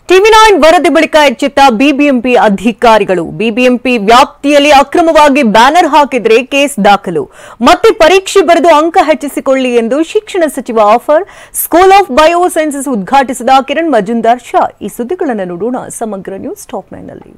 ಟಿವಿ9 ವರದಿ ಬಳಿಕ ಎಚ್ಚೆತ್ತ ಬಿಬಿಎಂಪಿ ಅಧಿಕಾರಿಗಳು. ಬಿಬಿಎಂಪಿ ವ್ಯಾಪ್ತಿಯಲ್ಲಿ ಅಕ್ರಮವಾಗಿ ಬ್ಯಾನರ್ ಹಾಕಿದ್ರೆ ಕೇಸ್ ದಾಖಲು. ಮತ್ತೆ ಪರೀಕ್ಷೆ ಬರೆದು ಅಂಕ ಹೆಚ್ಚಿಸಿಕೊಳ್ಳಿ ಎಂದು ಶಿಕ್ಷಣ ಸಚಿವ offer. School of bio sciences ಉದ್ಘಾಟಿಸಿದ ಕಿರಣ್ ಮಜುಂದಾರ್ ಶಾ. ಈ ಸುದ್ದಿಗಳನ್ನು ನೋಡೋಣ ಸಮಗ್ರ ನ್ಯೂಸ್ ಟಾಪ್ 9 ನಲ್ಲಿ.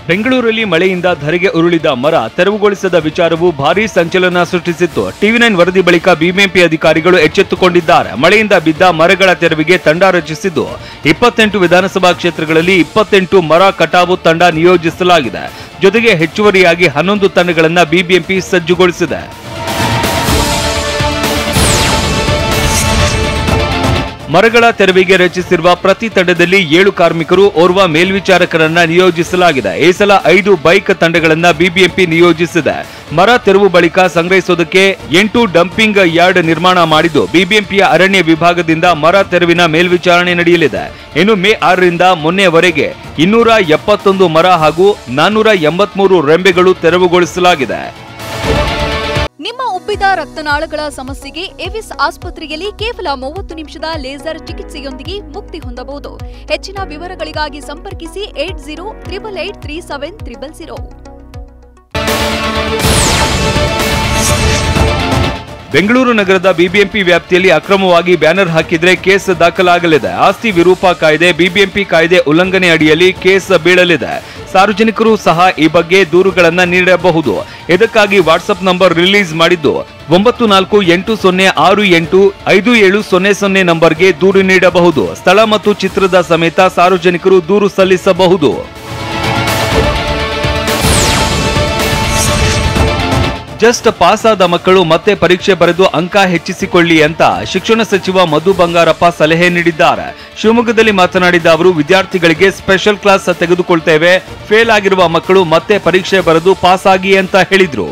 ಬೆಂಗಳೂರಲ್ಲಿ ಮಳೆಯಿಂದ ಧರೆಗೆ ಉರುಳಿದ ಮರ ತೆರವುಗೊಳಿಸದ ವಿಚಾರವು ಭಾರೀ ಸಂಚಲನ ಸೃಷ್ಟಿಸಿತ್ತು. ಟಿವಿ9 ವರದಿ ಬಳಿಕ ಬಿಬಿಎಂಪಿ ಅಧಿಕಾರಿಗಳು ಎಚ್ಚೆತ್ತುಕೊಂಡಿದ್ದಾರೆ. ಮಳೆಯಿಂದ ಬಿದ್ದ ಮರಗಳ ತೆರವಿಗೆ ತಂಡ ರಚಿಸಿದ್ದು 28 ವಿಧಾನಸಭಾ ಕ್ಷೇತ್ರಗಳಲ್ಲಿ 28 ಮರ ಕಟಾವು ತಂಡ ನಿಯೋಜಿಸಲಾಗಿದೆ. ಜೊತೆಗೆ ಹೆಚ್ಚುವರಿಯಾಗಿ 11 ತಂಡಗಳನ್ನು ಬಿಬಿಎಂಪಿ ಸಜ್ಜುಗೊಳಿಸಿದೆ. ಮರಗಳ ತೆರವಿಗೆ ರಚಿಸಿರುವ ಪ್ರತಿ ತಂಡದಲ್ಲಿ 7 ಕಾರ್ಮಿಕರು, ಓರ್ವ ಮೇಲ್ವಿಚಾರಕರನ್ನ ನಿಯೋಜಿಸಲಾಗಿದೆ. ಈ ಸಲ 5 ಬೈಕ್ ತಂಡಗಳನ್ನ ಬಿಬಿಎಂಪಿ ನಿಯೋಜಿಸಿದೆ. ಮರ ತೆರವು ಬಳಿಕ ಸಂಗ್ರಹಿಸುವುದಕ್ಕೆ 8 ಡಂಪಿಂಗ್ ಯಾರ್ಡ್ ನಿರ್ಮಾಣ ಮಾಡಿದ್ದು ಬಿಬಿಎಂಪಿಯ ಅರಣ್ಯ ವಿಭಾಗದಿಂದ ಮರ ತೆರವಿನ ಮೇಲ್ವಿಚಾರಣೆ ನಡೆಯಲಿದೆ. ಇನ್ನು ಮೇ 6ರಿಂದ ಮೊನ್ನೆವರೆಗೆ 271 ಮರ ಹಾಗೂ 483 ರೆಂಬೆಗಳು ತೆರವುಗೊಳಿಸಲಾಗಿದೆ. ನಿಮ್ಮ ಉಬ್ಬಿದ ರಕ್ತನಾಳಗಳ ಸಮಸ್ಯೆಗೆ ಎವಿಸ್ ಆಸ್ಪತ್ರೆಯಲ್ಲಿ ಕೇವಲ 30 ನಿಮಿಷದ ಲೇಸರ್ ಚಿಕಿತ್ಸೆಯೊಂದಿಗೆ ಮುಕ್ತಿ ಹೊಂದಬಹುದು. ಹೆಚ್ಚಿನ ವಿವರಗಳಿಗಾಗಿ ಸಂಪರ್ಕಿಸಿ 8088837000. ಬೆಂಗಳೂರು ನಗರದ ಬಿಬಿಎಂಪಿ ವ್ಯಾಪ್ತಿಯಲ್ಲಿ ಅಕ್ರಮವಾಗಿ ಬ್ಯಾನರ್ ಹಾಕಿದ್ರೆ ಕೇಸ್ ದಾಖಲಾಗಲಿದೆ. ಆಸ್ತಿ ವಿರೂಪ ಕಾಯ್ದೆ, ಬಿಬಿಎಂಪಿ ಕಾಯ್ದೆ ಉಲ್ಲಂಘನೆ ಅಡಿಯಲ್ಲಿ ಕೇಸ್ ಬೀಳಲಿದೆ. ಸಾರ್ವಜನಿಕರು ಸಹ ಈ ಬಗ್ಗೆ ದೂರುಗಳನ್ನ ನೀಡಬಹುದು. ಇದಕ್ಕಾಗಿ ವಾಟ್ಸ್ಆಪ್ ನಂಬರ್ ರಿಲೀಸ್ ಮಾಡಿದ್ದು 9480685700 ನಂಬರ್ಗೆ ದೂರು ನೀಡಬಹುದು. ಸ್ಥಳ ಮತ್ತು ಚಿತ್ರದ ಸಮೇತ ಸಾರ್ವಜನಿಕರು ದೂರು ಸಲ್ಲಿಸಬಹುದು. ಜಸ್ಟ್ ಪಾಸ್ ಆದ ಮಕ್ಕಳು ಮತ್ತೆ ಪರೀಕ್ಷೆ ಬರೆದು ಅಂಕ ಹೆಚ್ಚಿಸಿಕೊಳ್ಳಿ ಅಂತ ಶಿಕ್ಷಣ ಸಚಿವ ಮಧು ಬಂಗಾರಪ್ಪ ಸಲಹೆ ನೀಡಿದ್ದಾರೆ. ಶಿವಮೊಗ್ಗದಲ್ಲಿ ಮಾತನಾಡಿದ ಅವರು, ವಿದ್ಯಾರ್ಥಿಗಳಿಗೆ ಸ್ಪೆಷಲ್ ಕ್ಲಾಸ್ ತೆಗೆದುಕೊಳ್ತೇವೆ, ಫೇಲ್ ಆಗಿರುವ ಮಕ್ಕಳು ಮತ್ತೆ ಪರೀಕ್ಷೆ ಬರೆದು ಪಾಸ್ ಆಗಿ ಅಂತ ಹೇಳಿದ್ರು.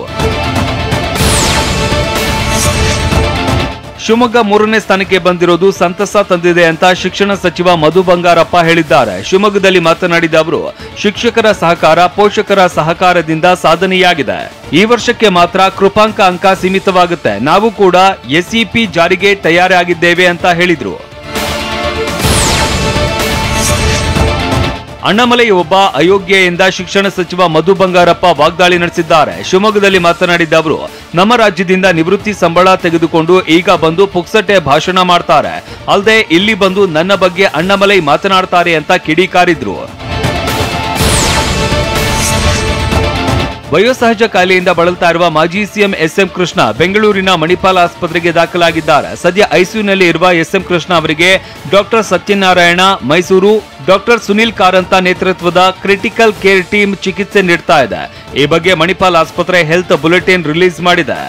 ಶಿವಮೊಗ್ಗ 3ನೇ ಸ್ಥಾನಕ್ಕೆ ಬಂದಿರೋದು ಸಂತಸ ತಂದಿದೆ ಅಂತ ಶಿಕ್ಷಣ ಸಚಿವ ಮಧು ಬಂಗಾರಪ್ಪ ಹೇಳಿದ್ದಾರೆ. ಶಿವಮೊಗ್ಗದಲ್ಲಿ ಮಾತನಾಡಿದ ಅವರು, ಶಿಕ್ಷಕರ ಸಹಕಾರ, ಪೋಷಕರ ಸಹಕಾರದಿಂದ ಸಾಧನೆಯಾಗಿದೆ. ಈ ವರ್ಷಕ್ಕೆ ಮಾತ್ರ ಕೃಪಾಂಕ ಅಂಕ ಸೀಮಿತವಾಗುತ್ತೆ. ನಾವು ಕೂಡ ಎಸ್ಇಪಿ ಜಾರಿಗೆ ತಯಾರಾಗಿದ್ದೇವೆ ಅಂತ ಹೇಳಿದ್ರು. ಅಣ್ಣಾಮಲೈ ಒಬ್ಬ ಅಯೋಗ್ಯ ಎಂದ ಶಿಕ್ಷಣ ಸಚಿವ ಮಧು ಬಂಗಾರಪ್ಪ ವಾಗ್ದಾಳಿ ನಡೆಸಿದ್ದಾರೆ. ಶಿವಮೊಗ್ಗದಲ್ಲಿ ಮಾತನಾಡಿದ ಅವರು, ನಮ್ಮ ರಾಜ್ಯದಿಂದ ನಿವೃತ್ತಿ ಸಂಬಳ ತೆಗೆದುಕೊಂಡು ಈಗ ಬಂದು ಪುಕ್ಸಟೆ ಭಾಷಣ ಮಾಡ್ತಾರೆ. ಅಲ್ಲದೆ ಇಲ್ಲಿ ಬಂದು ನನ್ನ ಬಗ್ಗೆ ಅಣ್ಣಾಮಲೈ ಮಾತನಾಡ್ತಾರೆ ಅಂತ ಕಿಡಿಕಾರಿದ್ರು. ವಯೋಸಹಜ ಕಾಯಿಲೆಯಿಂದ ಬಳಲ್ತಾ ಇರುವ ಮಾಜಿ ಸಿಎಂ ಎಸ್ಎಂ ಕೃಷ್ಣ ಬೆಂಗಳೂರಿನ ಮಣಿಪಾಲ್ ಆಸ್ಪತ್ರೆಗೆ ದಾಖಲಾಗಿದ್ದಾರೆ. ಸದ್ಯ ಐಸಿಯುನಲ್ಲಿ ಇರುವ ಎಸ್ಎಂ ಕೃಷ್ಣ ಅವರಿಗೆ ಡಾಕ್ಟರ್ ಸತ್ಯನಾರಾಯಣ, ಮೈಸೂರು ಡಾಕ್ಟರ್ ಸುನಿಲ್ ಕಾರಂತ ನೇತೃತ್ವದ ಕ್ರಿಟಿಕಲ್ ಕೇರ್ ಟೀಮ್ ಚಿಕಿತ್ಸೆ ನೀಡ್ತಾ ಇದೆ. ಈ ಬಗ್ಗೆ ಮಣಿಪಾಲ್ ಆಸ್ಪತ್ರೆ ಹೆಲ್ತ್ ಬುಲೆಟಿನ್ ರಿಲೀಸ್ ಮಾಡಿದೆ.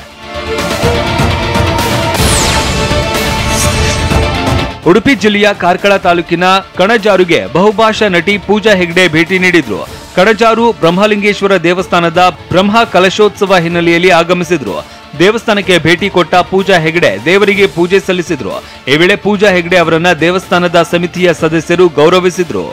ಉಡುಪಿ ಜಿಲ್ಲೆಯ ಕಾರ್ಕಳ ತಾಲೂಕಿನ ಕಣಜಾರುಗೆ ಬಹುಭಾಷಾ ನಟಿ ಪೂಜಾ ಹೆಗ್ಡೆ ಭೇಟಿ ನೀಡಿದ್ರು. ಕಣಜಾರು ಬ್ರಹ್ಮಲಿಂಗೇಶ್ವರ ದೇವಸ್ಥಾನದ ಬ್ರಹ್ಮ ಕಲಶೋತ್ಸವ ಹಿನ್ನೆಲೆಯಲ್ಲಿ ಆಗಮಿಸಿದ್ರು. ದೇವಸ್ಥಾನಕ್ಕೆ ಭೇಟಿ ಕೊಟ್ಟ ಪೂಜಾ ಹೆಗ್ಡೆ ದೇವರಿಗೆ ಪೂಜೆ ಸಲ್ಲಿಸಿದ್ರು. ಈ ವೇಳೆ ಪೂಜಾ ಹೆಗ್ಡೆ ಅವರನ್ನ ದೇವಸ್ಥಾನದ ಸಮಿತಿಯ ಸದಸ್ಯರು ಗೌರವಿಸಿದ್ರು.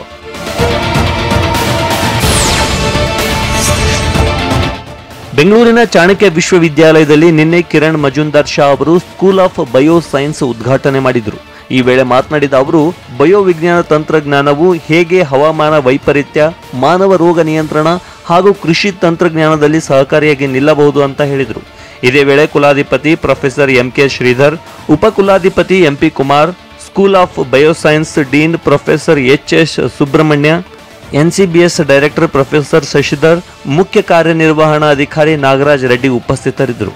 ಬೆಂಗಳೂರಿನ ಚಾಣಕ್ಯ ವಿಶ್ವವಿದ್ಯಾಲಯದಲ್ಲಿ ನಿನ್ನೆ ಕಿರಣ್ ಮಜುಂದಾರ್ ಶಾ ಅವರು ಸ್ಕೂಲ್ ಆಫ್ ಬಯೋ ಸೈನ್ಸ್ ಉದ್ಘಾಟನೆ ಮಾಡಿದರು. ಈ ವೇಳೆ ಮಾತನಾಡಿದ ಅವರು, ಬಯೋವಿಜ್ಞಾನ ತಂತ್ರಜ್ಞಾನವು ಹೇಗೆ ಹವಾಮಾನ ವೈಪರೀತ್ಯ, ಮಾನವ ರೋಗ ನಿಯಂತ್ರಣ ಹಾಗೂ ಕೃಷಿ ತಂತ್ರಜ್ಞಾನದಲ್ಲಿ ಸಹಕಾರಿಯಾಗಿ ನಿಲ್ಲಬಹುದು ಅಂತ ಹೇಳಿದರು. ಇದೇ ವೇಳೆ ಕುಲಾಧಿಪತಿ ಪ್ರೊಫೆಸರ್ ಎಂಕೆ ಶ್ರೀಧರ್, ಉಪಕುಲಾಧಿಪತಿ MP Kumar, school of biosciences dean professor HS Subrahmanya, NCBS director professor Shashidhar, ಮುಖ್ಯ ಕಾರ್ಯನಿರ್ವಹಣಾಧಿಕಾರಿ ನಾಗರಾಜ್ ರೆಡ್ಡಿ ಉಪಸ್ಥಿತರಿದ್ದರು.